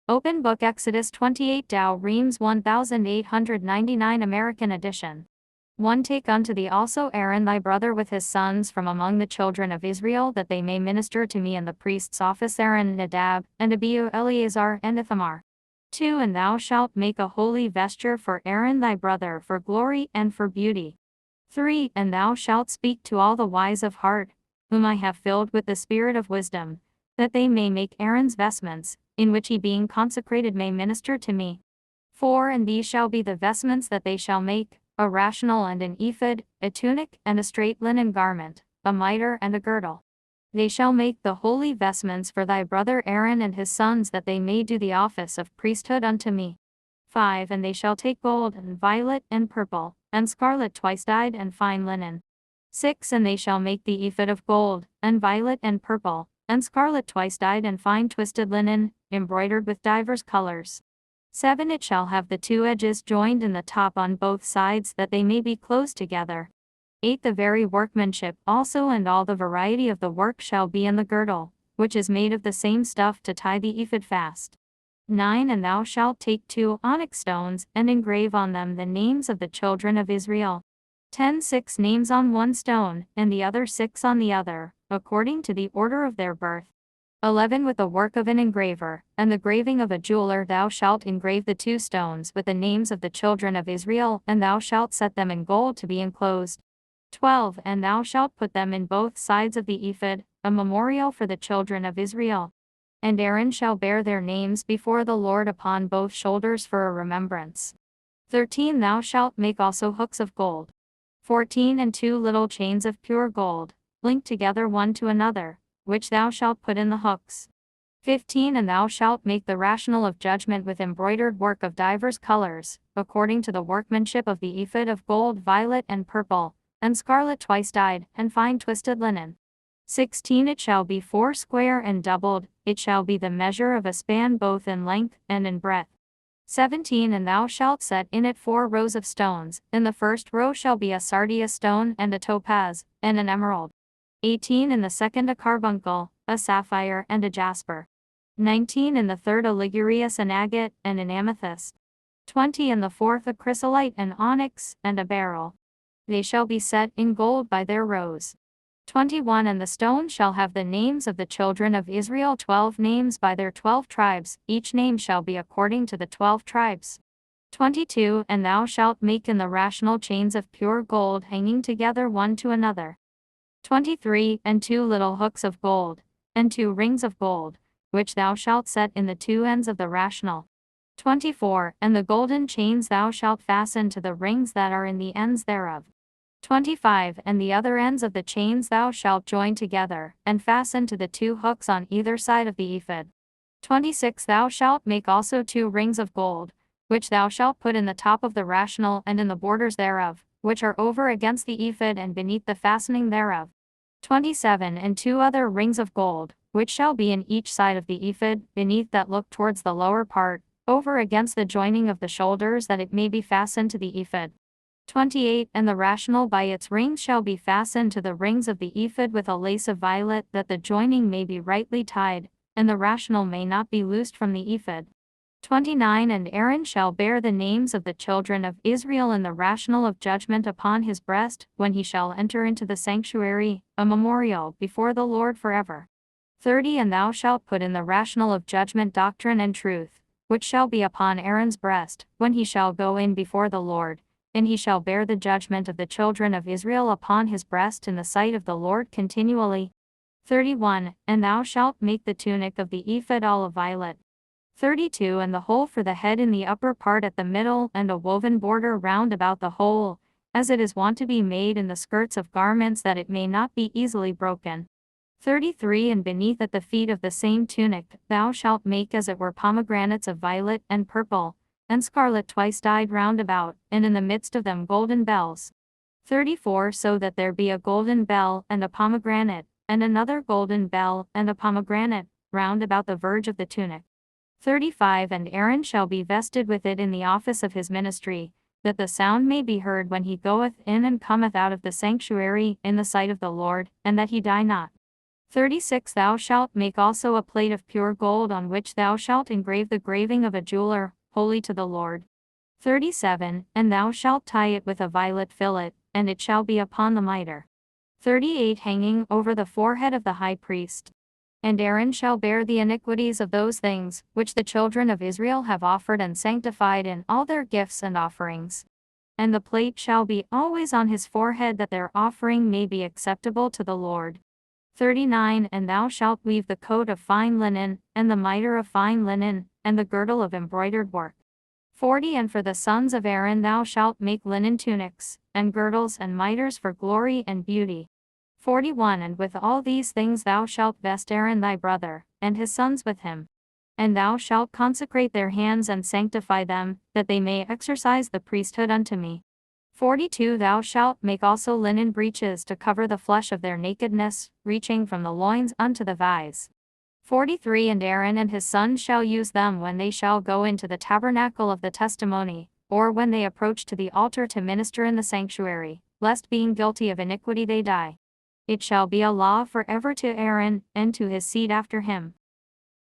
Open Book Exodus 28 Dow Reams 1899 American edition. 1. Take unto thee also Aaron thy brother with his sons from among the children of Israel, that they may minister to me in the priest's office, Aaron, Nadab, and Abihu, Eleazar, and Ithamar. 2. And thou shalt make a holy vesture for Aaron thy brother, for glory and for beauty. 3. And thou shalt speak to all the wise of heart, whom I have filled with the spirit of wisdom, that they may make Aaron's vestments, in which he being consecrated may minister to me. 4. And these shall be the vestments that they shall make: a rational and an ephod, a tunic and a straight linen garment, a mitre and a girdle. They shall make the holy vestments for thy brother Aaron and his sons, that they may do the office of priesthood unto me. 5. And they shall take gold and violet and purple, and scarlet twice dyed and fine linen. 6. And they shall make the ephod of gold, and violet and purple, and scarlet twice dyed and fine twisted linen, embroidered with divers colors. 7. It shall have the 2 edges joined in the top on both sides, that they may be close together. 8. The very workmanship also and all the variety of the work shall be in the girdle, which is made of the same stuff to tie the ephod fast. 9. And thou shalt take 2 onyx stones, and engrave on them the names of the children of Israel. 10. 6 names on one stone, and the other 6 on the other, according to the order of their birth. 11. With the work of an engraver, and the graving of a jeweler, thou shalt engrave the 2 stones with the names of the children of Israel, and thou shalt set them in gold to be enclosed. 12. And thou shalt put them in both sides of the ephod, a memorial for the children of Israel. And Aaron shall bear their names before the Lord upon both shoulders for a remembrance. 13. Thou shalt make also hooks of gold. 14. And 2 little chains of pure gold, linked together one to another, which thou shalt put in the hooks. 15. And thou shalt make the rational of judgment with embroidered work of divers colors, according to the workmanship of the ephod, of gold, violet, and purple, and scarlet twice dyed, and fine twisted linen. 16. It shall be 4 square and doubled, it shall be the measure of a span both in length and in breadth. 17. And thou shalt set in it 4 rows of stones: in the first row shall be a sardius stone, and a topaz, and an emerald. 18. In the second a carbuncle, a sapphire, and a jasper. 19. In the third a ligurius, an agate, and an amethyst. 20. In the fourth a chrysolite, an onyx, and a beryl. They shall be set in gold by their rows. 21. And the stone shall have the names of the children of Israel, 12 names by their 12 tribes, each name shall be according to the 12 tribes. 22. And thou shalt make in the rational chains of pure gold, hanging together one to another. 23. And 2 little hooks of gold, and 2 rings of gold, which thou shalt set in the 2 ends of the rational. 24. And the golden chains thou shalt fasten to the rings that are in the ends thereof. 25. And the other ends of the chains thou shalt join together, and fasten to the 2 hooks on either side of the ephod. 26. Thou shalt make also 2 rings of gold, which thou shalt put in the top of the rational and in the borders thereof, which are over against the ephod and beneath the fastening thereof. 27. And 2 other rings of gold, which shall be in each side of the ephod, beneath that look towards the lower part, over against the joining of the shoulders, that it may be fastened to the ephod. 28. And the rational by its rings shall be fastened to the rings of the ephod with a lace of violet, that the joining may be rightly tied, and the rational may not be loosed from the ephod. 29. And Aaron shall bear the names of the children of Israel in the rational of judgment upon his breast, when he shall enter into the sanctuary, a memorial before the Lord forever. 30. And thou shalt put in the rational of judgment doctrine and truth, which shall be upon Aaron's breast, when he shall go in before the Lord, and he shall bear the judgment of the children of Israel upon his breast in the sight of the Lord continually. 31. And thou shalt make the tunic of the ephod all of violet. 32. And the hole for the head in the upper part at the middle, and a woven border round about the hole, as it is wont to be made in the skirts of garments, that it may not be easily broken. 33. And beneath at the feet of the same tunic, thou shalt make as it were pomegranates of violet and purple, and scarlet twice dyed round about, and in the midst of them golden bells. 34. So that there be a golden bell, and a pomegranate, and another golden bell, and a pomegranate, round about the verge of the tunic. 35. And Aaron shall be vested with it in the office of his ministry, that the sound may be heard when he goeth in and cometh out of the sanctuary, in the sight of the Lord, and that he die not. 36 Thou shalt make also a plate of pure gold on which thou shalt engrave the graving of a jeweler, holy to the Lord. 37 And thou shalt tie it with a violet fillet, and it shall be upon the mitre. 38 Hanging over the forehead of the high priest. And Aaron shall bear the iniquities of those things, which the children of Israel have offered and sanctified in all their gifts and offerings. And the plate shall be always on his forehead, that their offering may be acceptable to the Lord. 39 And thou shalt weave the coat of fine linen, and the mitre of fine linen, and the girdle of embroidered work. 40 And for the sons of Aaron thou shalt make linen tunics, and girdles and mitres for glory and beauty. 41 And with all these things thou shalt vest Aaron thy brother, and his sons with him. And thou shalt consecrate their hands and sanctify them, that they may exercise the priesthood unto me. 42 Thou shalt make also linen breeches to cover the flesh of their nakedness, reaching from the loins unto the thighs. 43 And Aaron and his sons shall use them when they shall go into the tabernacle of the testimony, or when they approach to the altar to minister in the sanctuary, lest being guilty of iniquity they die. It shall be a law forever to Aaron, and to his seed after him.